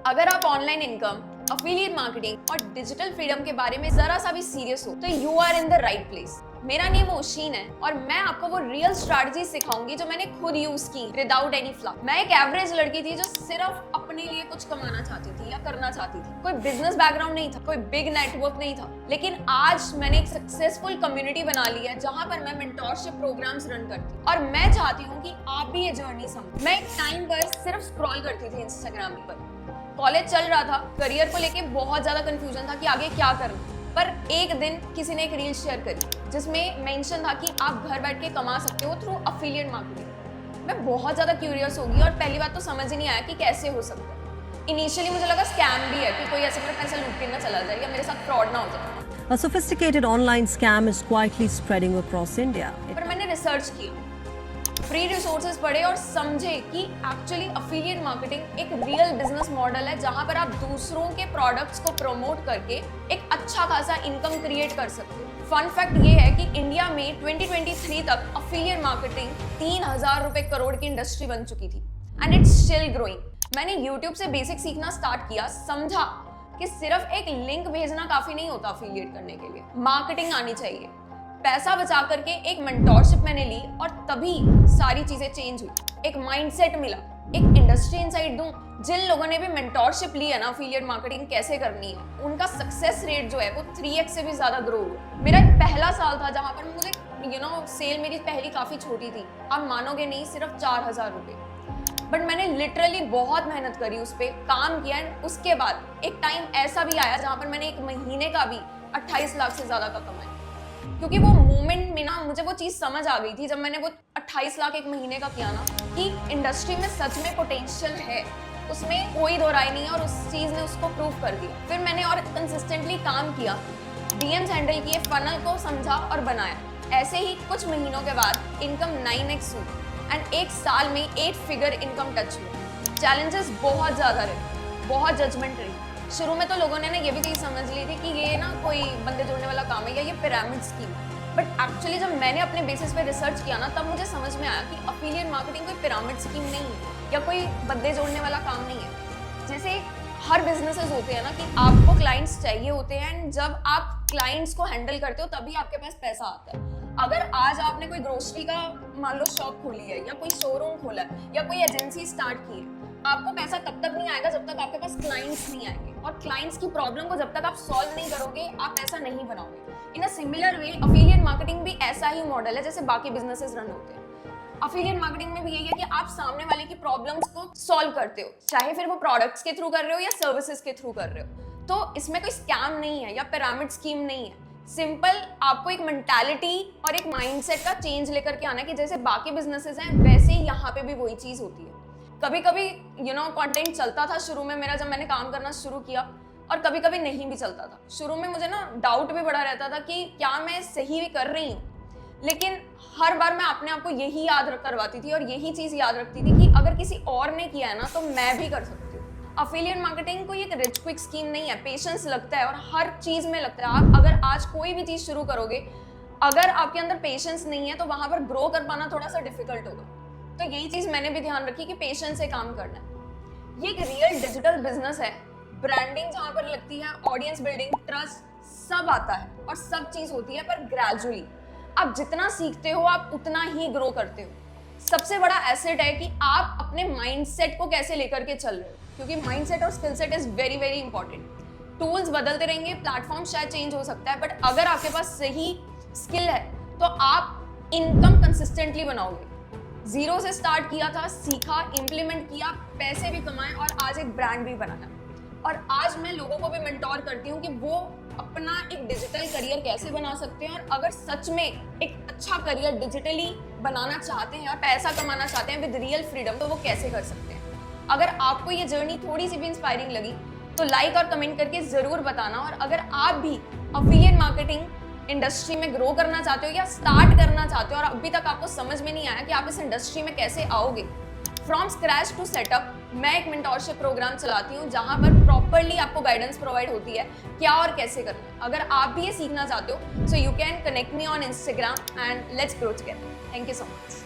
अगर आप online income, affiliate marketing और डिजिटल फ्रीडम के बारे में जरा सा भी सीरियस हो तो you are in the right place. मेरा नेम ओशीन है और मैं आपको वो रियल स्ट्रैटेजी सिखाऊंगी जो मैंने खुद यूज की विदाउट एनी फ्लफ। मैं एक एवरेज लड़की थी जो सिर्फ अपने लिए कुछ कमाना चाहती थी या करना चाहती थी। कोई बिजनेस बैकग्राउंड नहीं था, कोई बिग नेटवर्क नहीं था, लेकिन आज मैंने एक सक्सेसफुल कम्युनिटी बना ली है जहां पर मैं मेंटोरशिप प्रोग्राम्स रन करती हूँ और मैं चाहती हूँ कि आप भी ये जर्नी समझो। मैं एक टाइम पर सिर्फ स्क्रॉल करती थी इंस्टाग्राम पर। कॉलेज चल रहा था, करियर को लेके बहुत ज्यादा कंफ्यूजन था कि आगे क्या करना। पर एक दिन किसी ने एक रील शेयर करी जिसमें मेंशन था कि आप घर बैठ के कमा सकते हो थ्रू अफिलिएट मार्केटिंग। मैं बहुत ज्यादा क्यूरियस हो गई और पहली बात तो समझ ही नहीं आया कि कैसे हो सकता है। इनिशियली मुझे लगा स्कैम भी है कि कोई ऐसे मेरा पैसा लूट के ना चला जाए या मेरे साथ फ्रॉड ना हो जाए। A sophisticated online scam is quietly spreading across India. पर मैंने रिसर्च किया, फ्री रिसोर्सेज पढ़े और समझे कि एक्चुअली अफिलिएट मार्केटिंग एक रियल बिजनेस मॉडल है जहां पर आप दूसरों के प्रोडक्ट्स को प्रमोट करके एक अच्छा खासा इनकम क्रिएट कर सकते हो। फन फैक्ट ये है कि इंडिया में 2023 तक अफिलिएट मार्केटिंग 3000 रुपए करोड़ की इंडस्ट्री बन चुकी थी एंड इट्स स्टिल ग्रोइंग। मैंने यूट्यूब से बेसिक सीखना स्टार्ट किया, समझा कि सिर्फ एक लिंक भेजना काफी नहीं होता अफिलिएट करने के लिए, मार्केटिंग आनी चाहिए। पैसा बचा करके एक मेंटोरशिप मैंने ली और तभी सारी चीजें चेंज हुई। एक माइंडसेट मिला, एक इंडस्ट्री इनसाइट दूं। जिन लोगों ने भी मेंटोरशिप ली है ना अफिलिएट मार्केटिंग कैसे करनी है, उनका सक्सेस रेट जो है वो 3x से भी ज्यादा ग्रो हुआ। मेरा पहला साल था जहां पर मुझे सेल मेरी पहली काफी छोटी थी, आप मानोगे नहीं, सिर्फ 4000 रुपए। बट मैंने लिटरली बहुत मेहनत करी, उस पर काम किया एंड उसके बाद एक टाइम ऐसा भी आया जहां पर मैंने एक महीने का भी 28 लाख से ज्यादा का कमाया। क्योंकि वो मोमेंट में ना मुझे वो चीज समझ आ गई थी जब मैंने वो 28 लाख एक महीने का किया ना कि इंडस्ट्री में सच में पोटेंशियल है, उसमें कोई दो राय नहीं है और उस चीज ने उसको प्रूव कर दिया। फिर मैंने और कंसिस्टेंटली काम किया, डीएम्स हैंडल किए, फनल को समझा और बनाया। ऐसे ही कुछ महीनों के बाद इनकम 9x हुई एंड एक साल में 8 फिगर इनकम टच हुई। चैलेंजेस बहुत ज्यादा रहे, बहुत जजमेंट रही। शुरू में तो लोगों ने ना ये भी चीज समझ ली थी कि ये ना कोई बंदे जोड़ने वाला काम है या ये पिरामिड स्कीम। बट एक्चुअली जब मैंने अपने बेसिस पे रिसर्च किया ना तब मुझे समझ में आया कि अफिलिएट मार्केटिंग कोई पिरामिड स्कीम नहीं है या कोई बंदे जोड़ने वाला काम नहीं है। जैसे हर बिजनेसेस होते हैं ना कि आपको क्लाइंट्स चाहिए होते हैं एंड जब आप क्लाइंट्स को हैंडल करते हो तभी आपके पास पैसा आता है। अगर आज आपने कोई ग्रोसरी का मान लो शॉप खोली है या कोई शोरूम खोला है या कोई एजेंसी स्टार्ट की है, आपको पैसा तब तक नहीं आएगा जब तक आपके पास क्लाइंट्स नहीं आएंगे और क्लाइंट्स की प्रॉब्लम को जब तक आप सॉल्व नहीं करोगे आप पैसा नहीं बनाओगे। In a similar way affiliate marketing भी ऐसा ही मॉडल है जैसे बाकी बिजनेसेस रन होते हैं। अफिलिएट मार्केटिंग में भी यही है कि आप सामने वाले की प्रॉब्लम्स को सॉल्व करते हो, चाहे फिर वो प्रोडक्ट्स के थ्रू कर रहे हो या सर्विसेज के थ्रू कर रहे हो। तो इसमें कोई स्कैम नहीं है या पिरामिड स्कीम नहीं है। सिंपल आपको एक मेंटालिटी और एक माइंडसेट का चेंज लेकर के आना है कि जैसे बाकी बिजनेसेस हैं वैसे ही यहाँ पे भी वही चीज होती है। कभी कभी कंटेंट चलता था शुरू में मेरा जब मैंने काम करना शुरू किया और कभी कभी नहीं भी चलता था। शुरू में मुझे ना डाउट भी बड़ा रहता था कि क्या मैं सही भी कर रही हूँ, लेकिन हर बार मैं अपने आप को यही याद करवाती थी और यही चीज याद रखती थी कि अगर किसी और ने किया है ना तो मैं भी कर सकती हूँ। अफिलिएट मार्केटिंग कोई एक रिच क्विक स्कीम नहीं है, पेशेंस लगता है और हर चीज में लगता है। आप अगर आज कोई भी चीज शुरू करोगे, अगर आपके अंदर पेशेंस नहीं है तो वहां पर ग्रो कर पाना थोड़ा सा डिफिकल्ट होगा। तो यही चीज मैंने भी ध्यान रखी कि पेशेंस से काम करना है। ये एक रियल डिजिटल बिजनेस है, ब्रांडिंग जहां पर लगती है, ऑडियंस बिल्डिंग, ट्रस्ट सब आता है और सब चीज होती है पर ग्रेजुअली। आप जितना सीखते हो आप उतना ही ग्रो करते हो। सबसे बड़ा एसेट है कि आप अपने माइंडसेट को कैसे लेकर के चल रहे हो, क्योंकि माइंडसेट और skill set is very very important. Tools बदलते रहेंगे, प्लेटफॉर्म शायद चेंज हो सकता है, बट अगर आपके पास सही स्किल है तो आप इनकम कंसिस्टेंटली बनाओगे। जीरो से स्टार्ट किया था, सीखा, इंप्लीमेंट किया, पैसे भी कमाए और आज एक ब्रांड भी बनाया। और आज मैं लोगों को भी मेंटोर करती हूँ कि वो अपना एक डिजिटल करियर कैसे बना सकते हैं और अगर सच में एक अच्छा करियर डिजिटली बनाना चाहते हैं और पैसा कमाना चाहते हैं विद रियल फ्रीडम तो वो कैसे कर सकते हैं। अगर आपको ये जर्नी थोड़ी सी भी इंस्पायरिंग लगी तो लाइक और कमेंट करके जरूर बताना। और अगर आप भी अफिलिएट मार्केटिंग इंडस्ट्री में ग्रो करना चाहते हो या स्टार्ट करना चाहते हो और अभी तक आपको समझ में नहीं आया कि आप इस इंडस्ट्री में कैसे आओगे, फ्रॉम स्क्रैच टू सेटअप, मैं एक मेंटोरशिप प्रोग्राम चलाती हूँ जहां पर प्रॉपर्ली आपको गाइडेंस प्रोवाइड होती है क्या और कैसे करना है। अगर आप भी ये सीखना चाहते हो so you can connect me on Instagram and let's grow together. Thank you so much.